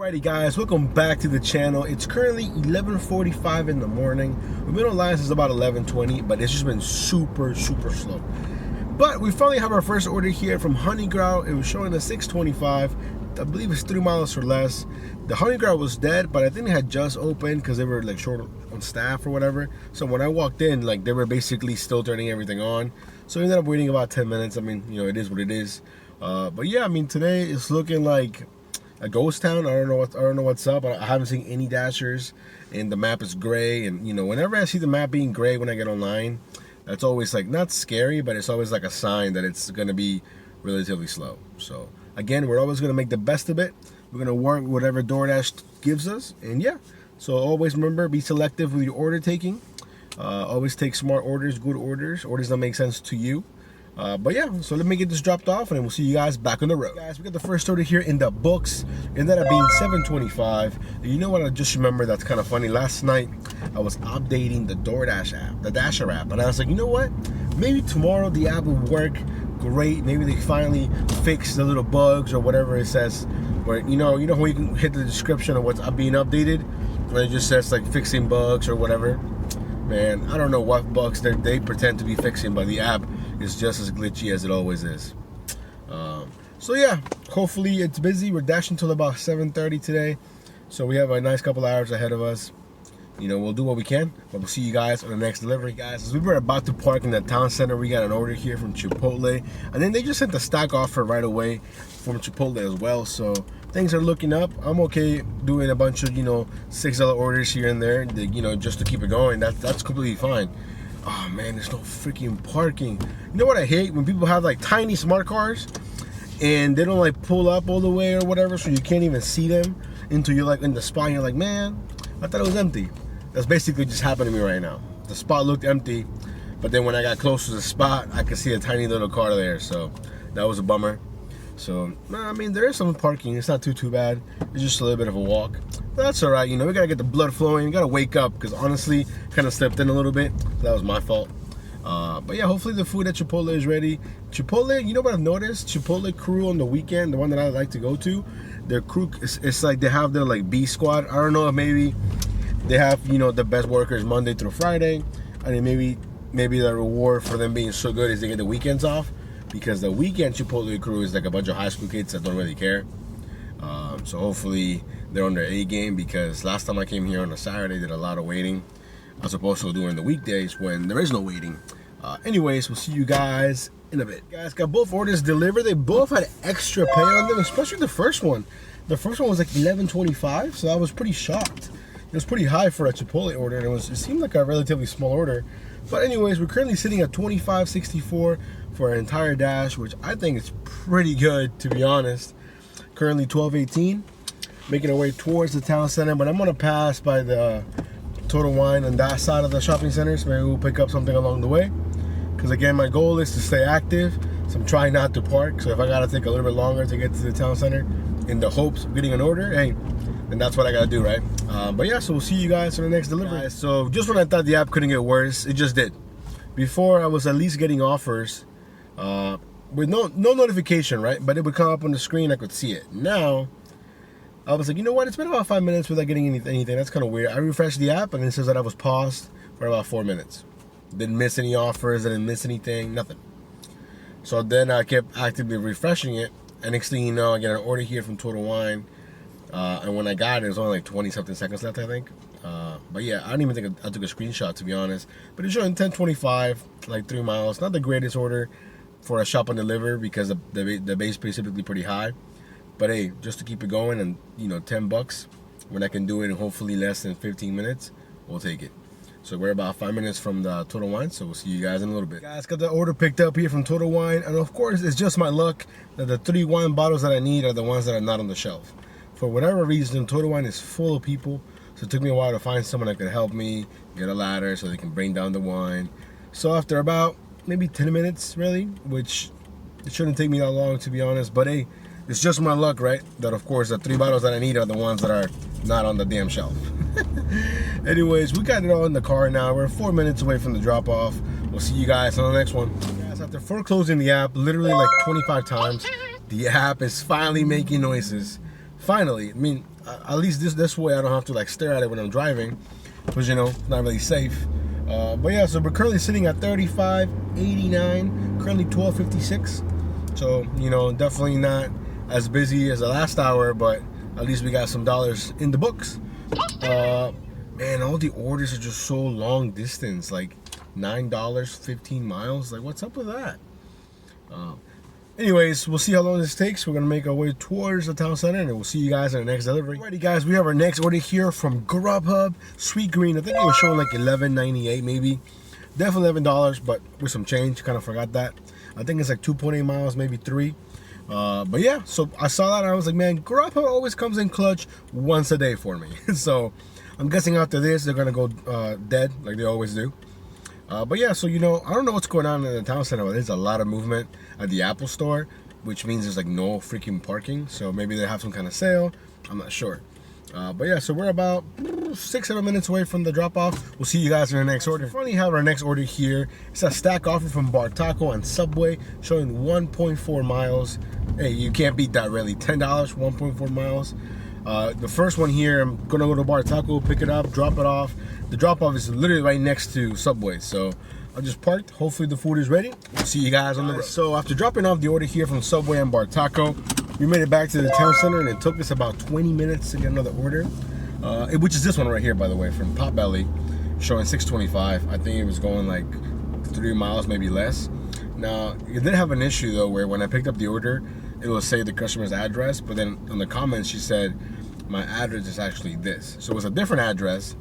Alrighty guys, welcome back to the channel. It's currently 11:45 in the morning. We've been online since about 11:20, but it's just been super slow. But we finally have our first order here from Honey Growl. It was showing us 625. I believe it's 3 miles or less. The Honey Growl was dead, but I think they had just opened because they were like short on staff or whatever. So when I walked in, like they were basically still turning everything on. So we ended up waiting about 10 minutes. I mean, you know, it is what it is. But yeah, I mean, today it's looking like a ghost town. I don't know what's up. I haven't seen any dashers, and the map is gray. And you know, whenever I see the map being gray when I get online, that's always like not scary, but it's always like a sign that it's gonna be relatively slow. So again, we're always gonna make the best of it. We're gonna work with whatever DoorDash gives us, and yeah. So always remember, be selective with your order taking. Always take smart orders, good orders that make sense to you. But yeah, so let me get this dropped off, and then we'll see you guys back on the road. Guys, we got the first order here in the books, and that being 725. You know what? I just remember that's kind of funny. Last night, I was updating the DoorDash app, the Dasher app, and I was like, you know what? Maybe tomorrow the app will work great. Maybe they finally fix the little bugs or whatever it says. Where you know how you can hit the description of what's being updated, where it just says like fixing bugs or whatever. Man, I don't know what bugs they pretend to be fixing, but the app is just as glitchy as it always is. So yeah, hopefully it's busy. We're dashing till about 7:30 today, so we have a nice couple hours ahead of us. You know, we'll do what we can, but we'll see you guys on the next delivery. Guys, as we were about to park in the town center, we got an order here from Chipotle, and then they just sent the stack offer right away from Chipotle as well. So things are looking up. I'm okay doing a bunch of, you know, $6 orders here and there, you know, just to keep it going. That's completely fine. Oh man, there's no freaking parking. You know what I hate? When people have like tiny smart cars and they don't like pull up all the way or whatever, so you can't even see them until you're like in the spot and you're like, man, I thought it was empty. That's basically just happened to me right now. The spot looked empty, but then when I got close to the spot, I could see a tiny little car there, so that was a bummer. So, no, I mean, there is some parking. It's not too bad. It's just a little bit of a walk. But that's all right. You know, we got to get the blood flowing. We got to wake up because, honestly, kind of stepped in a little bit. So that was my fault. But, yeah, hopefully the food at Chipotle is ready. Chipotle, you know what I've noticed? Chipotle crew on the weekend, the one that I like to go to, their crew, it's like they have their, like, B squad. I don't know if maybe they have, you know, the best workers Monday through Friday. I mean, maybe the reward for them being so good is they get the weekends off. Because the weekend Chipotle crew is like a bunch of high school kids that don't really care. So hopefully they're on their A game, because last time I came here on a Saturday, did a lot of waiting as opposed to during the weekdays when there is no waiting. Anyways, we'll see you guys in a bit. Guys, got both orders delivered. They both had extra pay on them, especially the first one. The first one was like $11.25, so I was pretty shocked. It was pretty high for a Chipotle order, and it seemed like a relatively small order. But anyways, we're currently sitting at $25.64 for an entire dash, which I think is pretty good, to be honest. Currently $12.18, making our way towards the town center, but I'm gonna pass by the Total Wine on that side of the shopping center, so maybe we'll pick up something along the way. Because again, my goal is to stay active, so I'm trying not to park. So if I gotta take a little bit longer to get to the town center in the hopes of getting an order, hey, then that's what I gotta do, right? But yeah, so we'll see you guys on the next delivery. Guys, so just when I thought the app couldn't get worse, it just did. Before, I was at least getting offers with no notification, right? But it would come up on the screen, I could see it. Now, I was like, you know what? It's been about 5 minutes without getting anything. That's kind of weird. I refreshed the app, and it says that I was paused for about 4 minutes. Didn't miss any offers, didn't miss anything, nothing. So then I kept actively refreshing it, and next thing you know, I get an order here from Total Wine. And when I got it, it was only like 20-something seconds left, I think. But yeah, I don't even think I took a screenshot, to be honest. But it's showing 10.25, like 3 miles. Not the greatest order for a shop and deliver, because the base pay is typically pretty high. But hey, just to keep it going, and you know, $10 when I can do it in hopefully less than 15 minutes, we'll take it. So we're about 5 minutes from the Total Wine, so we'll see you guys in a little bit. Guys, got the order picked up here from Total Wine, and of course, it's just my luck that the 3 wine bottles that I need are the ones that are not on the shelf. For whatever reason, Total Wine is full of people, so it took me a while to find someone that could help me get a ladder so they can bring down the wine. So after about maybe 10 minutes, really, which it shouldn't take me that long, to be honest, but hey, it's just my luck, right? That of course the 3 bottles that I need are the ones that are not on the damn shelf. Anyways, we got it all in the car now. We're 4 minutes away from the drop off. We'll see you guys on the next one. Guys, after foreclosing the app literally like 25 times, the app is finally making noises. Finally. I mean, at least this way I don't have to like stare at it when I'm driving, because you know it's not really safe. But yeah, so we're currently sitting at 35.89, currently 12.56. So you know, definitely not as busy as the last hour, but at least we got some dollars in the books. Man, all the orders are just so long distance, like $9, 15 miles. Like, what's up with that? Anyways, we'll see how long this takes. We're gonna make our way towards the town center, and we'll see you guys in the next delivery. Alrighty, guys, we have our next order here from Grubhub. Sweet Green. I think it was showing like $11.98, maybe. Definitely $11, but with some change. Kind of forgot that. I think it's like 2.8 miles, maybe 3. But yeah, so I saw that and I was like, man, Grubhub always comes in clutch once a day for me. So I'm guessing after this they're gonna go dead like they always do. But yeah, so you know, I don't know what's going on in the town center, but there's a lot of movement at the Apple store, which means there's like no freaking parking. So maybe they have some kind of sale. I'm not sure. But yeah, so we're about 6-7 minutes away from the drop off. We'll see you guys in the next order. We finally have our next order here. It's a stack offer from Bar Taco on Subway, showing 1.4 miles. Hey, you can't beat that really. $10, 1.4 miles. The first one here, I'm gonna go to Bar Taco, pick it up, drop it off. The drop off is literally right next to Subway, so I just parked. Hopefully the food is ready. We'll see you guys on the road. So after dropping off the order here from Subway and Bar Taco, we made it back to the town center, and it took us about 20 minutes to get another order, which is this one right here, by the way, from Potbelly, showing 6.25. I think it was going like 3 miles, maybe less. Now, it did have an issue though, where when I picked up the order, it will say the customer's address, but then in the comments she said, my address is actually this. So it was a different address.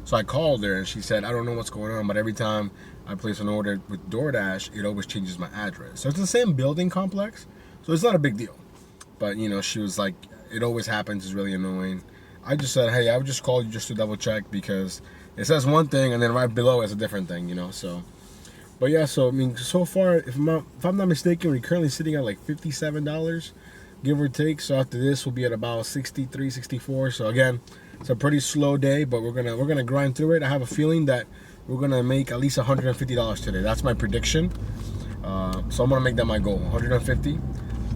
So I called her and she said, I don't know what's going on, but every time I place an order with DoorDash, it always changes my address. So it's the same building complex, so it's not a big deal. But you know, she was like, it always happens, it's really annoying. I just said, hey, I would just call you just to double check, because it says one thing and then right below it's a different thing, you know, so. But yeah, so I mean, so far, if I'm not mistaken, we're currently sitting at like $57, give or take. So after this, we'll be at about 63, 64. So again, it's a pretty slow day, but we're gonna grind through it. I have a feeling that we're gonna make at least $150 today. That's my prediction. So I'm gonna make that my goal, 150.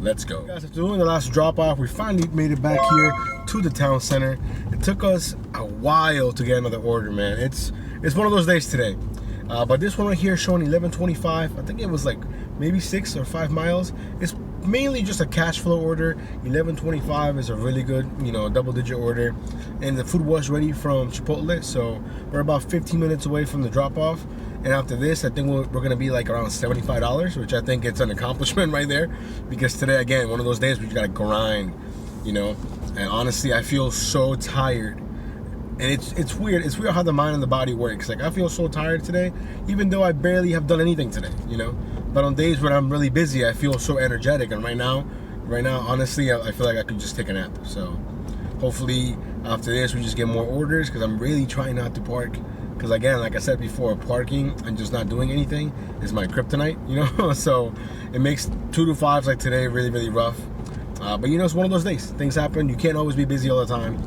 Let's go. Guys, after doing the last drop off, we finally made it back here to the town center. It took us a while to get another order, man. It's one of those days today. But this one right here showing 11.25. I think it was like maybe 6 or 5 miles. It's mainly just a cash flow order. 11.25 is a really good, you know, double-digit order. And the food was ready from Chipotle, so we're about 15 minutes away from the drop-off. And after this, I think we're gonna be like around $75, which I think it's an accomplishment right there. Because today, again, one of those days where you gotta grind, you know. And honestly, I feel so tired. And it's weird. It's weird how the mind and the body works. Like, I feel so tired today, even though I barely have done anything today, you know. But on days when I'm really busy, I feel so energetic. And right now, honestly, I feel like I could just take a nap. So hopefully after this, we just get more orders, because I'm really trying not to park. Because again, like I said before, parking and just not doing anything is my kryptonite, you know. So it makes 2 to 5s like today really, really rough. But you know, it's one of those days. Things happen. You can't always be busy all the time.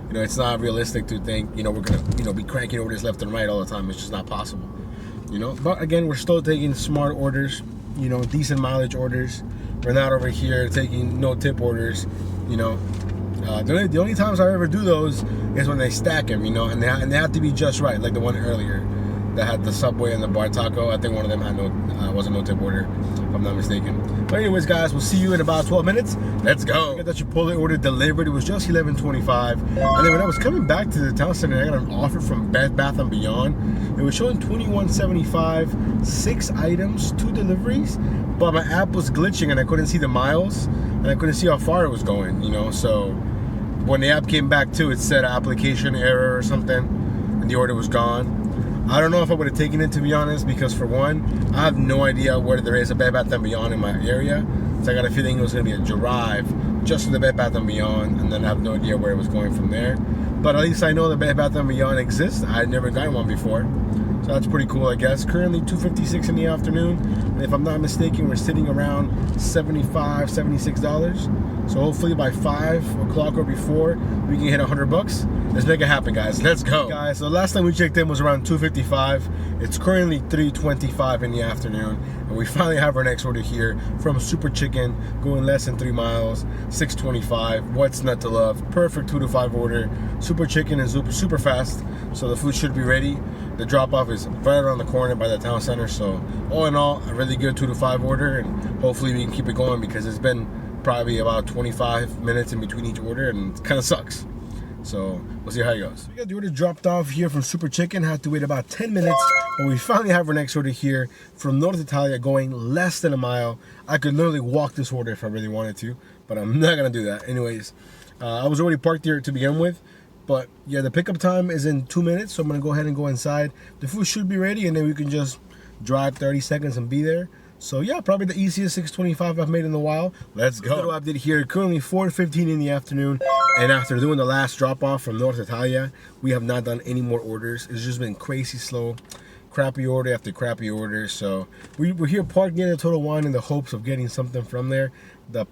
You know, it's not realistic to think, you know, we're gonna, you know, be cranking orders left and right all the time. It's just not possible, you know. But again, we're still taking smart orders, you know, decent mileage orders. We're not over here taking no tip orders, you know. The only times I ever do those is when they stack them, you know, and they have to be just right, like the one earlier that had the Subway and the Bar Taco. I think one of them had wasn't no tip order, if I'm not mistaken. But anyways, guys, we'll see you in about 12 minutes. Let's go. I got that Chipotle order delivered. It was just $11.25. And then when I was coming back to the town center, I got an offer from Bed Bath & Beyond. It was showing $21.75, 6 items, 2 deliveries. But my app was glitching and I couldn't see the miles. And I couldn't see how far it was going, you know. So when the app came back too, it said application error or something. And the order was gone. I don't know if I would have taken it, to be honest, because for one, I have no idea where there is a Bed Bath & Beyond in my area. So I got a feeling it was going to be a drive just to the Bed Bath & Beyond, and then I have no idea where it was going from there. But at least I know the Bed Bath & Beyond exists. I had never gotten one before. So that's pretty cool, I guess. Currently 2:56 in the afternoon, and if I'm not mistaken, we're sitting around $75, $76. So hopefully by 5 o'clock or before, we can hit 100 bucks. Let's make it happen, guys. Let's go. Guys, so the last time we checked in was around 2:55. It's currently 3:25 in the afternoon, and we finally have our next order here from Super Chicken, going less than 3 miles, 6:25. What's not to love? Perfect 2 to 5 order. Super Chicken is super fast, so the food should be ready. The drop-off is right around the corner by the town center, so all in all, a really good 2 to 5 order, and hopefully we can keep it going because it's been probably about 25 minutes in between each order, and it kind of sucks. So we'll see how it goes. We got the order dropped off here from Super Chicken. Had to wait about 10 minutes, but we finally have our next order here from North Italia, going less than a mile. I could literally walk this order if I really wanted to, but I'm not gonna do that. Anyways, I was already parked here to begin with, but yeah, the pickup time is in 2 minutes, so I'm gonna go ahead and go inside. The food should be ready, and then we can just drive 30 seconds and be there. So yeah, probably the easiest 6:25 I've made in a while. Let's go. Little update here. Currently 4:15 in the afternoon, and after doing the last drop off from North Italia, we have not done any more orders. It's just been crazy slow, crappy order after crappy order. So we're here parked near the Total Wine in the hopes of getting something from there. The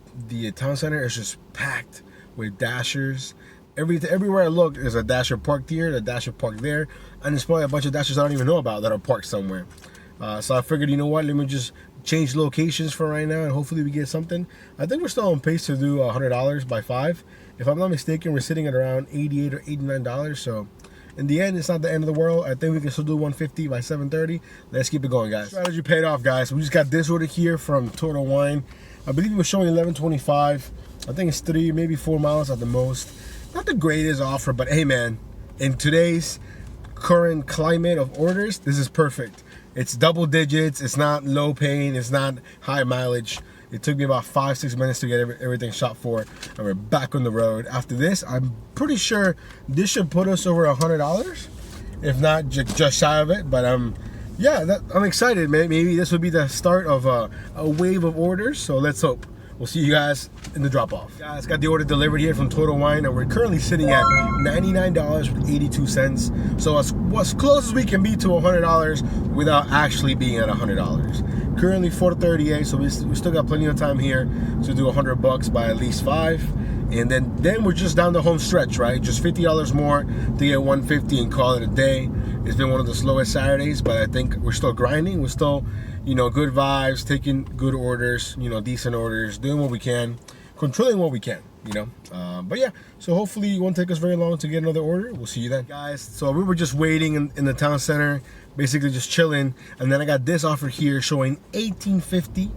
town center is just packed with dashers. Everywhere I look, there's a dasher parked here, a dasher parked there, and there's probably a bunch of dashers I don't even know about that are parked somewhere. So I figured, you know what, let me just change locations for right now, and hopefully we get something. I think we're still on pace to do $100 by 5. If I'm not mistaken, we're sitting at around $88 or $89. So in the end, it's not the end of the world. I think we can still do 150 by 7:30. Let's keep it going, guys. Strategy paid off, guys. We just got this order here from Total Wine. I believe it was showing 11:25. I think it's 3, maybe 4 miles at the most. Not the greatest offer, but hey, man, in today's current climate of orders, this is perfect. It's double digits, it's not low paying, it's not high mileage. It took me about 5-6 minutes to get everything shot for, and we're back on the road. After this, I'm pretty sure this should put us over $100, if not just shy of it. But yeah, I'm excited, man. Maybe this will be the start of a wave of orders, so let's hope. We'll see you guys in the drop-off. Guys, got the order delivered here from Total Wine, and we're currently sitting at $99.82. So as close as we can be to $100 without actually being at $100. Currently 4:38, so we still got plenty of time here to do $100 by at least 5. And then we're just down the home stretch, right? Just $50 more to get 150 and call it a day. It's been one of the slowest Saturdays, but I think we're still grinding. We're still, you know, good vibes, taking good orders, you know, decent orders, doing what we can, controlling what we can, you know. But yeah, so hopefully it won't take us very long to get another order. We'll see you then, guys. So we were just waiting in the town center, basically just chilling, and then I got this offer here showing $18.50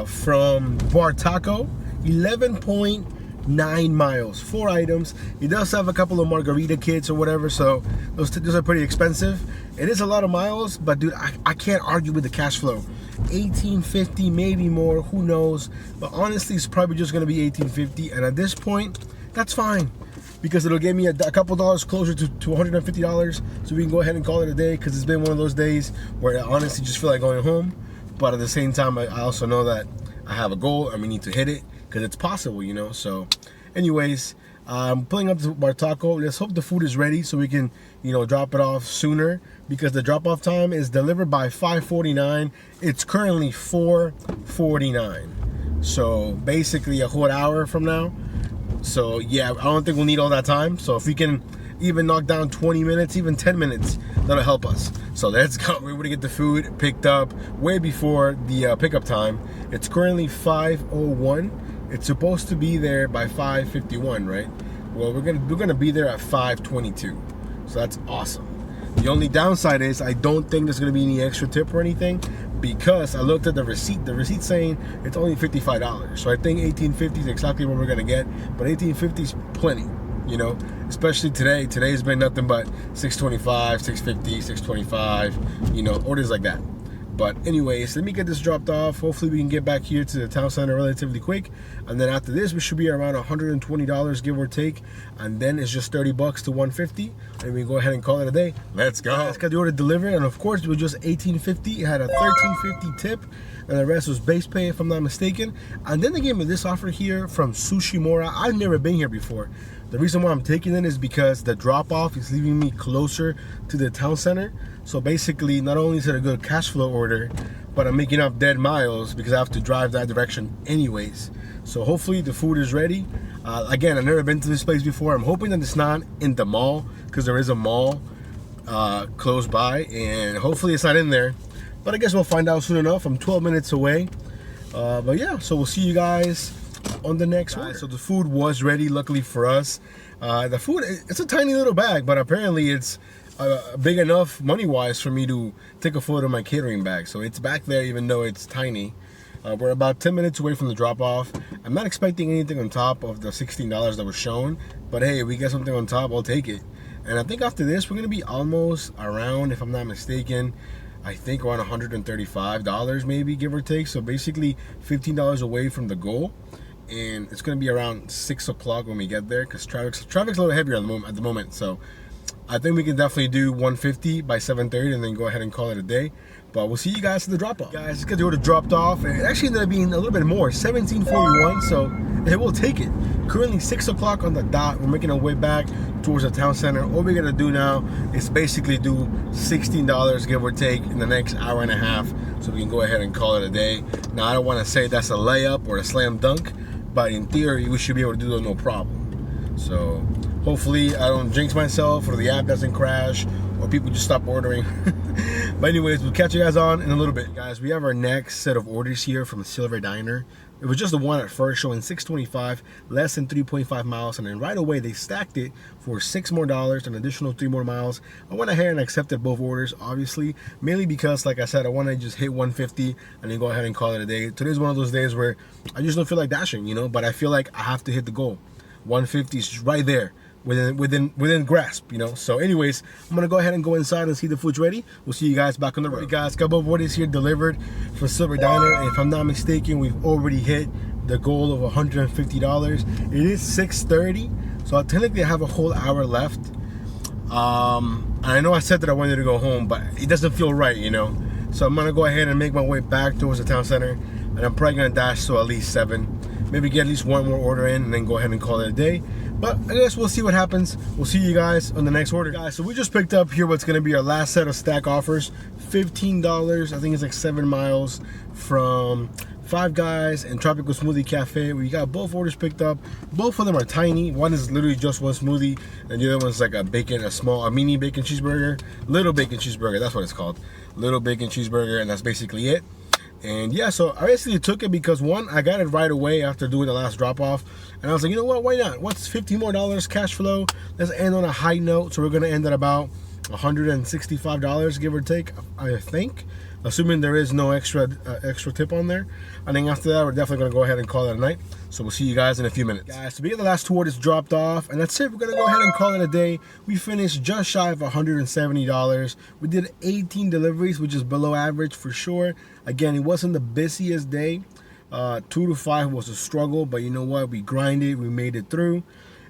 from Bar Taco, 11.9 miles, 4 items. It does have a couple of margarita kits or whatever, so those are pretty expensive. It is a lot of miles, but dude, I can't argue with the cash flow. $18.50, maybe more, who knows, but honestly it's probably just gonna be $18.50, and at this point that's fine, because it'll get me a couple dollars closer to $150, so we can go ahead and call it a day, because it's been one of those days where I honestly just feel like going home, but at the same time I also know that I have a goal and we need to hit it, because it's possible, you know. So anyways, I'm pulling up to Bar Taco. Let's hope the food is ready so we can, you know, drop it off sooner, because the drop off time is delivered by 5:49. It's currently 4:49, so basically a whole hour from now. So yeah, I don't think we'll need all that time. So if we can even knock down 20 minutes, even 10 minutes, that'll help us. So let's go. We're able to get the food picked up way before the pickup time. It's currently 5:01. It's supposed to be there by 5:51, right? Well, we're gonna be there at 5:22. So that's awesome. The only downside is I don't think there's gonna be any extra tip or anything, because I looked at the receipt. The receipt saying it's only $55. So I think $18.50 is exactly what we're gonna get. But $18.50 is plenty, you know, especially today. Today's been nothing but $6.25, $6.50, $6.25, you know, orders like that. But anyways, let me get this dropped off. Hopefully we can get back here to the town center relatively quick, and then after this we should be around $120, give or take, and then it's just $30 to 150, and we can go ahead and call it a day. Let's go. Let's get the order delivered, and of course it was just $18.50. It had a $13.50 tip, and the rest was base pay if I'm not mistaken. And then they gave me this offer here from Sushi Mora. I've never been here before. The reason why I'm taking it is because the drop-off is leaving me closer to the town center. So basically, not only is it a good cash flow order, but I'm making up dead miles because I have to drive that direction anyways. So hopefully the food is ready. Again, I've never been to this place before. I'm hoping that it's not in the mall, because there is a mall close by, and hopefully it's not in there. But I guess we'll find out soon enough. I'm 12 minutes away. But yeah, so we'll see you guys on the next one. So the food was ready, luckily for us. The food, it's a tiny little bag, but apparently it's big enough money-wise for me to take a photo of my catering bag. So it's back there, even though it's tiny. We're about 10 minutes away from the drop-off. I'm not expecting anything on top of the $16 that was shown, but hey, if we get something on top, I'll take it. And I think after this, we're gonna be almost around, if I'm not mistaken, I think around $135 maybe, give or take. So basically $15 away from the goal. And it's gonna be around 6 o'clock when we get there, because traffic's a little heavier at the moment. So I think we can definitely do 150 by 7:30 and then go ahead and call it a day. But we'll see you guys at the drop-off. Guys, it's gonna go to dropped off, and it actually ended up being a little bit more, $17.41. So hey, we'll take it. Currently 6 o'clock on the dot. We're making our way back towards the town center. All we gotta do now is basically do $16, give or take, in the next hour and a half, so we can go ahead and call it a day. Now, I don't want to say that's a layup or a slam dunk, but in theory, we should be able to do that no problem. So hopefully I don't jinx myself, or the app doesn't crash, or people just stop ordering. But anyways, we'll catch you guys on in a little bit. Guys, we have our next set of orders here from Silver Diner. It was just the one at first, showing $6.25, less than 3.5 miles, and then right away they stacked it for $6 more, an additional 3 more miles. I went ahead and accepted both orders, obviously, mainly because, like I said, I want to just hit 150 and then go ahead and call it a day. Today's one of those days where I just don't feel like dashing, you know, but I feel like I have to hit the goal. 150 is right there, within grasp, you know. So anyways, I'm gonna go ahead and go inside and see the food's ready. We'll see you guys back on the road. Right, guys, couple of orders here delivered for Silver Diner, and if I'm not mistaken, we've already hit the goal of $150. It is 6:30, so technically I have a whole hour left. And I know I said that I wanted to go home, but it doesn't feel right, you know. So I'm gonna go ahead and make my way back towards the town center, and I'm probably gonna dash to at least 7. Maybe get at least one more order in and then go ahead and call it a day. But I guess we'll see what happens. We'll see you guys on the next order. Guys, so we just picked up here what's gonna be our last set of stack offers. $15, I think it's like 7 miles from Five Guys and Tropical Smoothie Cafe. We got both orders picked up. Both of them are tiny. One is literally just one smoothie, and the other one's like a mini bacon cheeseburger. Little bacon cheeseburger, that's what it's called. Little bacon cheeseburger, and that's basically it. And yeah, so I basically took it because, one, I got it right away after doing the last drop off, and I was like, you know what, why not? What's $50 more cash flow? Let's end on a high note. So we're gonna end at about $165, give or take, I think, assuming there is no extra tip on there. I think after that, we're definitely gonna go ahead and call it a night. So we'll see you guys in a few minutes. Guys, so we get the last 2 orders dropped off, and that's it. We're gonna go ahead and call it a day. We finished just shy of $170. We did 18 deliveries, which is below average for sure. Again, it wasn't the busiest day. 2 to 5 was a struggle, but you know what? We grinded, we made it through.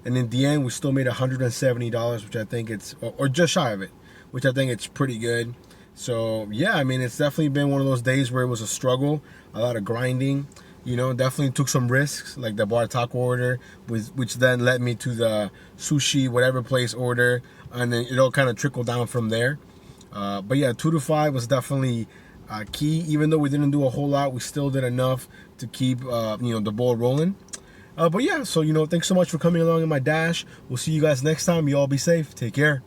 And in the end, we still made $170, which I think it's, or just shy of it, which I think it's pretty good. So yeah, I mean, it's definitely been one of those days where it was a struggle, a lot of grinding. You know, definitely took some risks, like the bar taco order, which then led me to the sushi, whatever place order, and then it all kind of trickled down from there. But yeah, 2 to 5 was definitely key. Even though we didn't do a whole lot, we still did enough to keep, you know, the ball rolling. But yeah, so, you know, thanks so much for coming along in my dash. We'll see you guys next time. You all be safe. Take care.